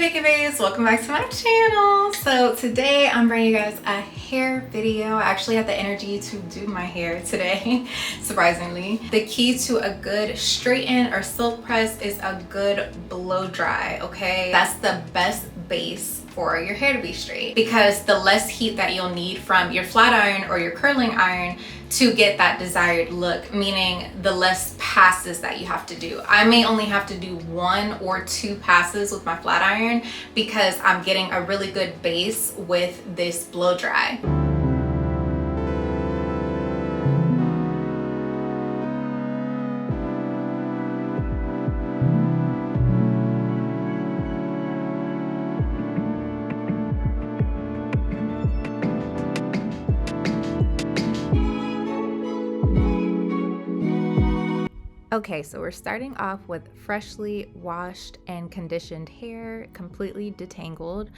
Vacay Baes, welcome back to my channel. So today I'm bringing you guys a hair video. I actually had the energy to do my hair today, surprisingly. The key to a good straighten or silk press is a good blow dry, okay? That's the best base for your hair to be straight, because the less heat that you'll need from your flat iron or your curling iron to get that desired look, meaning the less passes that you have to do. I may only have to do 1 or 2 passes with my flat iron because I'm getting a really good base with this blow dry. Okay, so we're starting off with freshly washed and conditioned hair, completely detangled.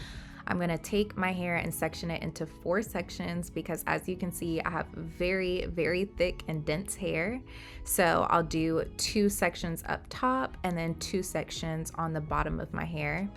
I'm gonna take my hair and section it into 4 sections because, as you can see, I have very, very thick and dense hair. So I'll do 2 sections up top and then 2 sections on the bottom of my hair.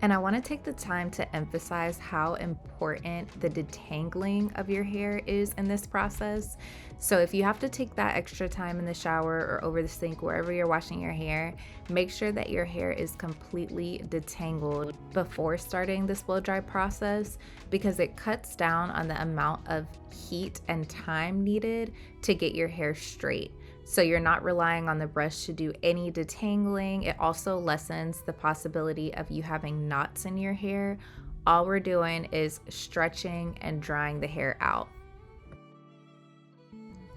And I want to take the time to emphasize how important the detangling of your hair is in this process. So if you have to take that extra time in the shower or over the sink, wherever you're washing your hair, make sure that your hair is completely detangled before starting this blow dry process, because it cuts down on the amount of heat and time needed to get your hair straight. So you're not relying on the brush to do any detangling. It also lessens the possibility of you having knots in your hair. All we're doing is stretching and drying the hair out.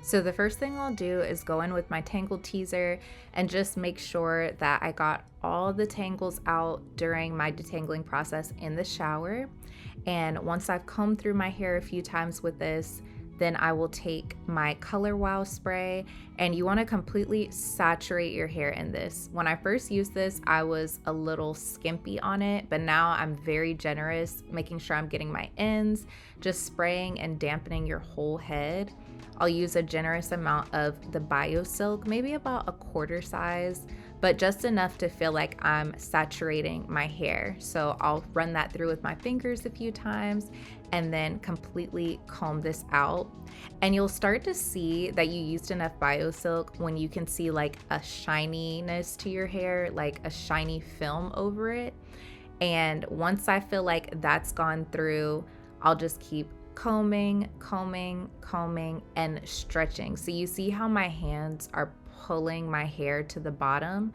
So the first thing I'll do is go in with my tangle teaser and just make sure that I got all the tangles out during my detangling process in the shower. And once I've combed through my hair a few times with this, then I will take my Color Wow spray, and you want to completely saturate your hair in this. When I first used this, I was a little skimpy on it, but now I'm very generous, making sure I'm getting my ends, just spraying and dampening your whole head. I'll use a generous amount of the BioSilk, maybe about a quarter size, but just enough to feel like I'm saturating my hair. So I'll run that through with my fingers a few times and then completely comb this out. And you'll start to see that you used enough BioSilk when you can see like a shininess to your hair, like a shiny film over it. And once I feel like that's gone through, I'll just keep combing, and stretching. So you see how my hands are pulling my hair to the bottom?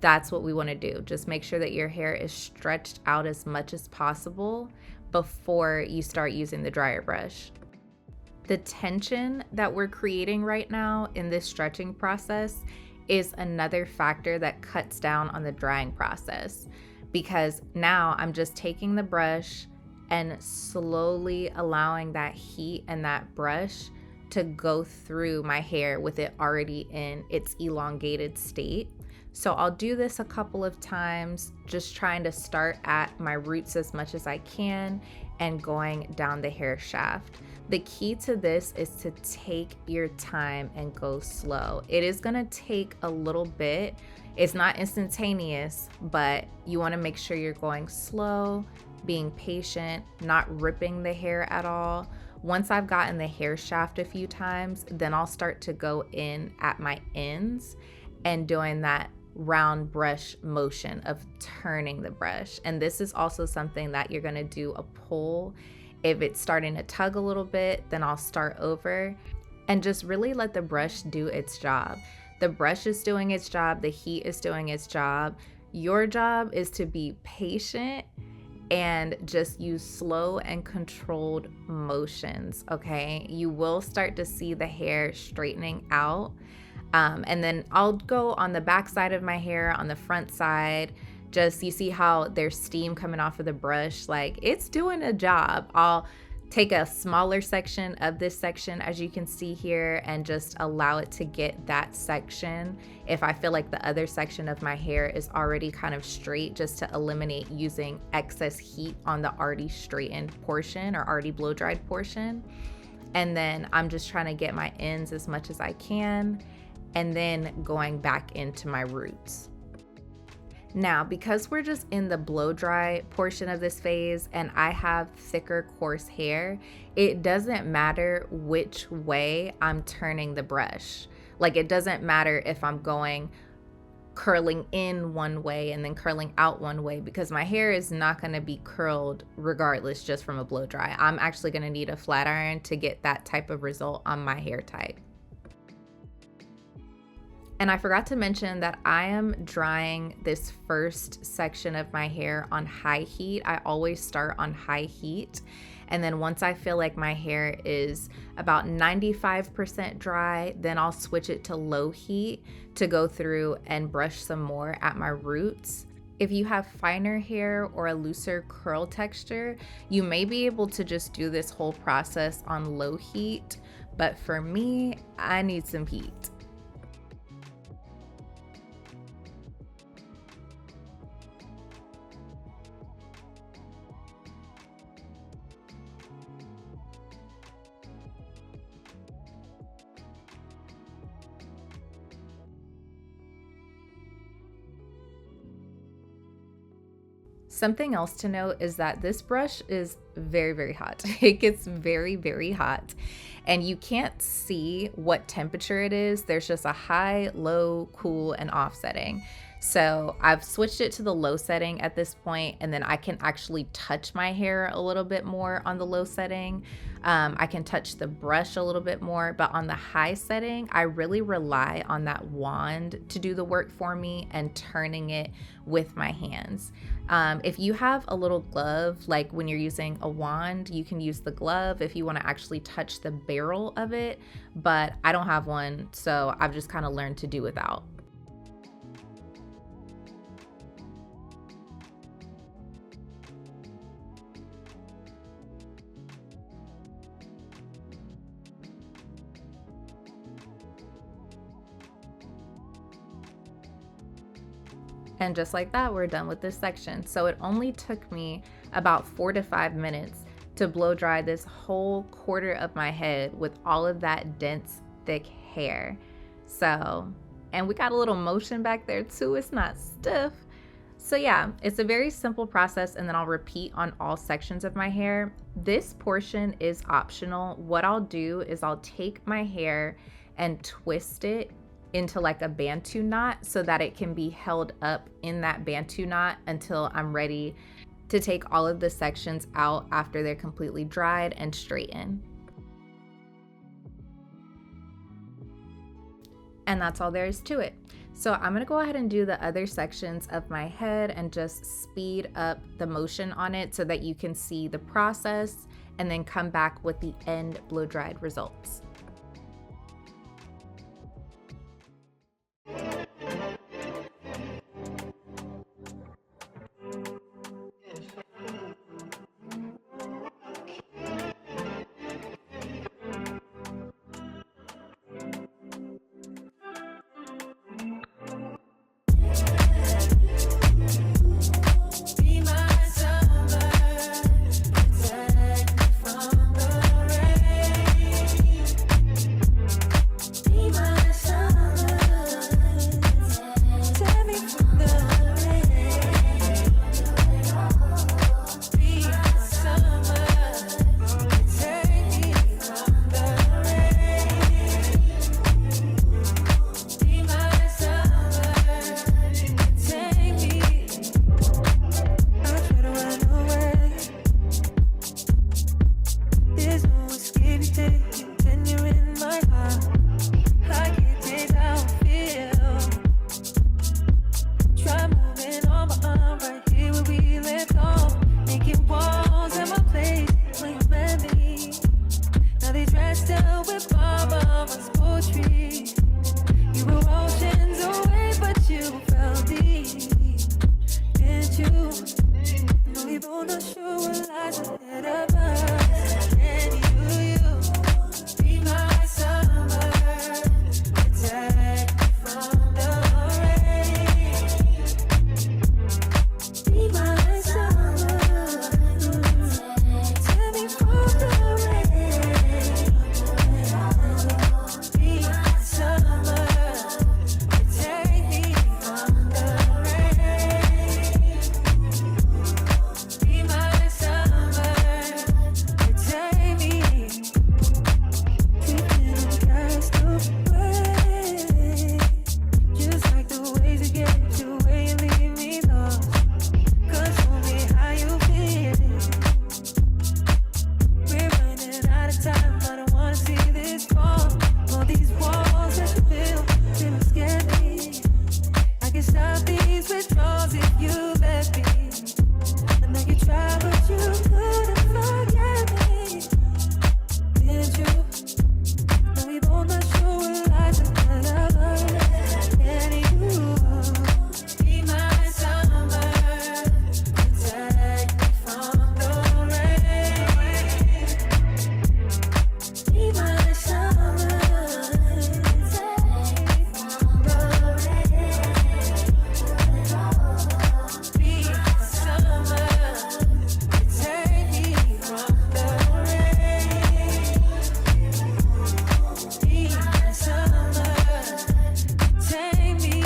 That's what we want to do. Just make sure that your hair is stretched out as much as possible before you start using the dryer brush. The tension that we're creating right now in this stretching process is another factor that cuts down on the drying process, because now I'm just taking the brush and slowly allowing that heat and that brush to go through my hair with it already in its elongated state. So I'll do this a couple of times, just trying to start at my roots as much as I can and going down the hair shaft. The key to this is to take your time and go slow. It is gonna take a little bit. It's not instantaneous, but you wanna make sure you're going slow, being patient, not ripping the hair at all. Once I've gotten the hair shaft a few times, then I'll start to go in at my ends and doing that round brush motion of turning the brush. And this is also something that you're gonna do a pull. If it's starting to tug a little bit, then I'll start over and just really let the brush do its job. The brush is doing its job, the heat is doing its job. Your job is to be patient and just use slow and controlled motions, okay? You will start to see the hair straightening out. And then I'll go on the back side of my hair, on the front side. Just, you see how there's steam coming off of the brush, like it's doing a job. I'll take a smaller section of this section, as you can see here, and just allow it to get that section. If I feel like the other section of my hair is already kind of straight, just to eliminate using excess heat on the already straightened portion or already blow dried portion. And then I'm just trying to get my ends as much as I can, and then going back into my roots. Now, because we're just in the blow dry portion of this phase and I have thicker, coarse hair, it doesn't matter which way I'm turning the brush. Like, it doesn't matter if I'm going curling in one way and then curling out one way, because my hair is not going to be curled regardless just from a blow dry. I'm actually going to need a flat iron to get that type of result on my hair type. And I forgot to mention that I am drying this first section of my hair on high heat. I always start on high heat. And then once I feel like my hair is about 95% dry, then I'll switch it to low heat to go through and brush some more at my roots. If you have finer hair or a looser curl texture, you may be able to just do this whole process on low heat. But for me, I need some heat. Something else to note is that this brush is very, very hot. It gets very, very hot, and you can't see what temperature it is. There's just a high, low, cool, and off setting. So I've switched it to the low setting at this point, and then I can actually touch my hair a little bit more on the low setting. I can touch the brush a little bit more, but on the high setting, I really rely on that wand to do the work for me and turning it with my hands. If you have a little glove, like when you're using a wand, you can use the glove if you want to actually touch the barrel of it, but I don't have one, so I've just kind of learned to do without. And just like that, we're done with this section. So it only took me about 4 to 5 minutes to blow dry this whole quarter of my head with all of that dense, thick hair. So, and we got a little motion back there too. It's not stiff. So yeah, it's a very simple process, and then I'll repeat on all sections of my hair. This portion is optional. What I'll do is I'll take my hair and twist it into like a bantu knot so that it can be held up in that bantu knot until I'm ready to take all of the sections out after they're completely dried and straightened. And that's all there is to it. So I'm gonna go ahead and do the other sections of my head and just speed up the motion on it so that you can see the process and then come back with the end blow dried results. these withdrawals if you let me. And then you try, but you couldn't forget me. Did you? Now we both not sure what I should love. And you be my summer, protect me from the rain. Be my summer, protect me from the rain. Be my summer, protect me from the rain. Be my summer, take me.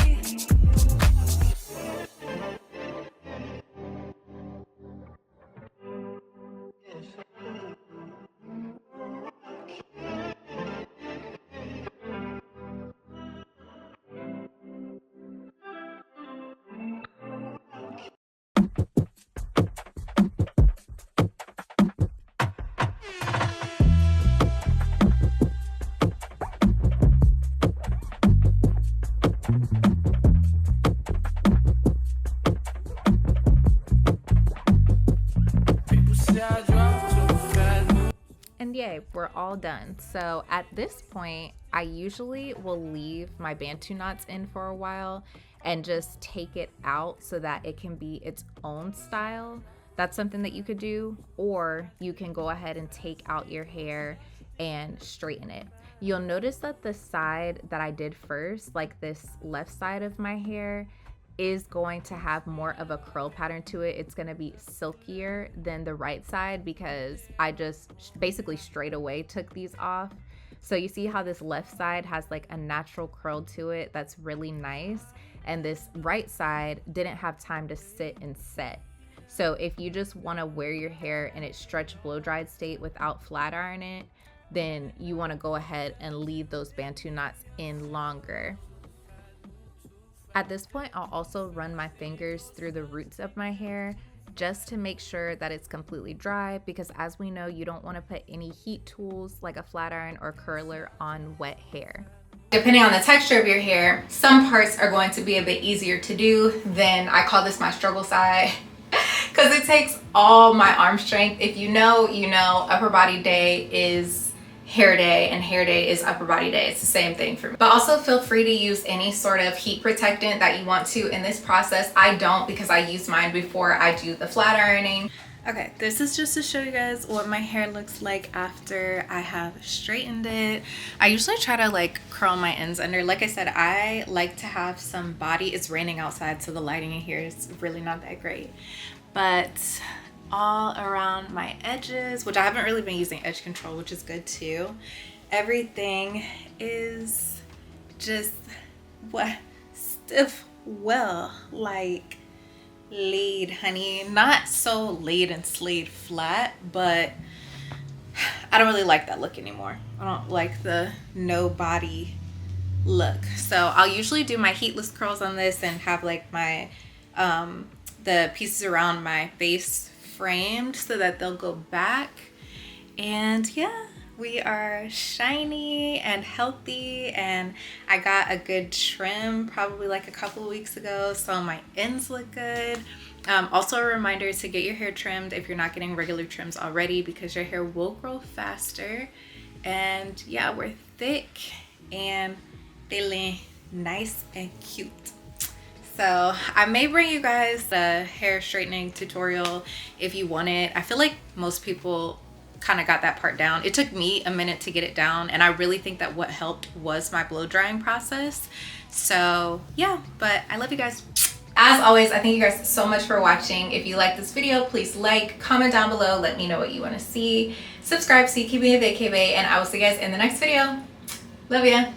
And yay, we're all done. So at this point, I usually will leave my bantu knots in for a while and just take it out so that it can be its own style. That's something that you could do, or you can go ahead and take out your hair and straighten it. You'll notice that the side that I did first, like this left side of my hair, is going to have more of a curl pattern to it. It's going to be silkier than the right side because I just basically straight away took these off. So you see how this left side has like a natural curl to it that's really nice, and this right side didn't have time to sit and set. So if you just want to wear your hair in its stretch blow dried state without flat iron it, then you want to go ahead and leave those bantu knots in longer. At this point, I'll also run my fingers through the roots of my hair just to make sure that it's completely dry, because as we know, you don't want to put any heat tools like a flat iron or curler on wet hair. Depending on the texture of your hair, some parts are going to be a bit easier to do than, I call this my struggle side, because it takes all my arm strength. If you know, you know, upper body day is hair day and hair day is upper body day. It's the same thing for me. But also feel free to use any sort of heat protectant that you want to in this process. I don't, because I use mine before I do the flat ironing. Okay, this is just to show you guys what my hair looks like after I have straightened it. I usually try to like curl my ends under. Like I said, I like to have some body. It's raining outside, so the lighting in here is really not that great. But all around my edges, which I haven't really been using edge control, which is good too. Everything is just stiff, well, like laid, honey. Not so laid and slayed flat, but I don't really like that look anymore. I don't like the no body look. So I'll usually do my heatless curls on this and have like my the pieces around my face framed so that they'll go back. And yeah, we are shiny and healthy, and I got a good trim probably like a couple of weeks ago, so my ends look good. Also a reminder to get your hair trimmed if you're not getting regular trims already, because your hair will grow faster. And yeah, we're thick and feeling nice and cute. So I may bring you guys the hair straightening tutorial if you want it. I feel like most people kind of got that part down. It took me a minute to get it down, and I really think that what helped was my blow drying process. So yeah, but I love you guys. As always, I thank you guys so much for watching. If you like this video, please like, comment down below, let me know what you want to see. Subscribe so you keep me a Vacay Bae, and I will see you guys in the next video. Love ya.